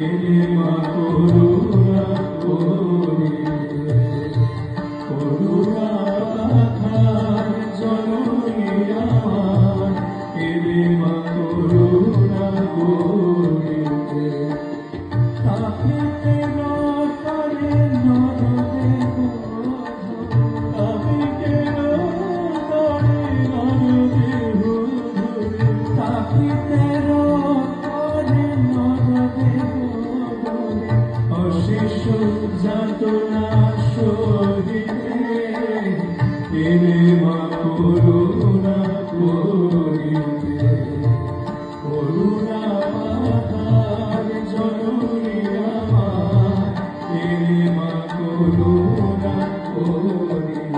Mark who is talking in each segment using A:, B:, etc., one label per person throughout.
A: মা করুণা করিতে করুণা পাথার জননী আমার এরে মা করুণা করিতে তাকিতে রতনে নরদেব তাকিতে রতনে নরদেব তাকিতে রতনে নরদেব অশেষ যাতনা সহিতে এরে মা করুণা করিতে করুণা পাথার জননী আমার এরে মা করুণা করিতে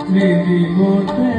A: স্মৃতি মোতে